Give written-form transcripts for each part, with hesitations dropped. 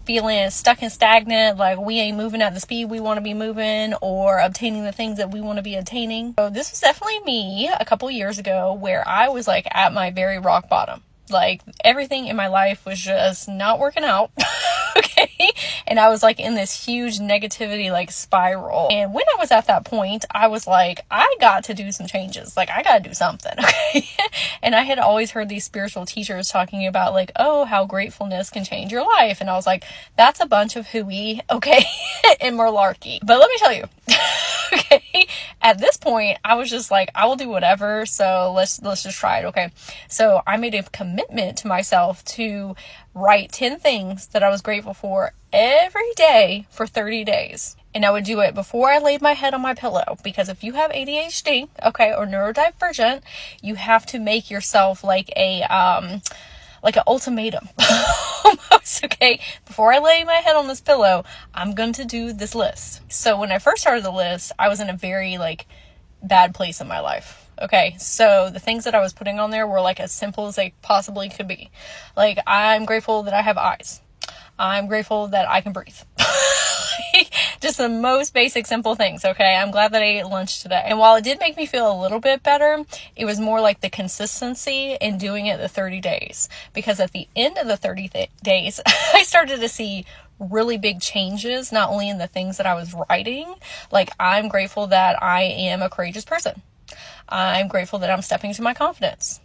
feeling stuck and stagnant, like we ain't moving at the speed we want to be moving or obtaining the things that we want to be attaining. So this was definitely me a couple years ago where I was like at my very rock bottom. Like everything in my life was just not working out. Okay. And I was like in this huge negativity like spiral. And when I was at that point, I was like, I got to do some changes. Like I got to do something. Okay. And I had always heard these spiritual teachers talking about like, oh, how gratefulness can change your life. And I was like, that's a bunch of hooey. Okay. And malarkey. But let me tell you, okay, at this point, I was just like, I will do whatever. So let's just try it. Okay. So I made a commitment to myself to write 10 things that I was grateful for every day for 30 days. And I would do it before I laid my head on my pillow, because if you have ADHD, okay, or neurodivergent, you have to make yourself like an ultimatum. Almost, okay? Before I lay my head on this pillow, I'm going to do this list. So when I first started the list, I was in a very like bad place in my life. Okay, so the things that I was putting on there were like as simple as they possibly could be. Like, I'm grateful that I have eyes. I'm grateful that I can breathe. Just the most basic, simple things, okay? I'm glad that I ate lunch today. And while it did make me feel a little bit better, it was more like the consistency in doing it the 30 days. Because at the end of the 30 days, I started to see really big changes, not only in the things that I was writing. Like, I'm grateful that I am a courageous person. I'm grateful that I'm stepping into my confidence.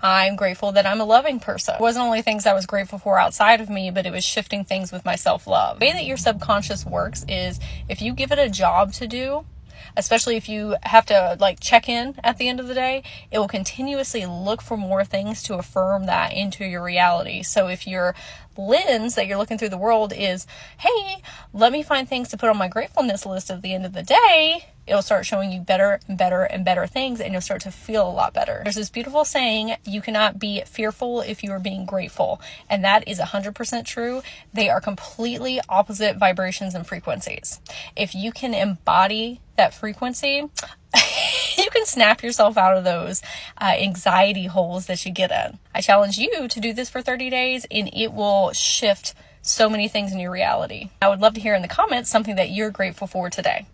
I'm grateful that I'm a loving person. It wasn't only things I was grateful for outside of me, but it was shifting things with my self-love. The way that your subconscious works is if you give it a job to do, especially if you have to like check in at the end of the day, it will continuously look for more things to affirm that into your reality. So if your lens that you're looking through the world is, hey, let me find things to put on my gratefulness list at the end of the day, it'll start showing you better and better and better things, and you'll start to feel a lot better. There's this beautiful saying, you cannot be fearful if you are being grateful. And that is 100% true. They are completely opposite vibrations and frequencies. If you can embody that frequency, you can snap yourself out of those anxiety holes that you get in. I challenge you to do this for 30 days, and it will shift so many things in your reality. I would love to hear in the comments something that you're grateful for today.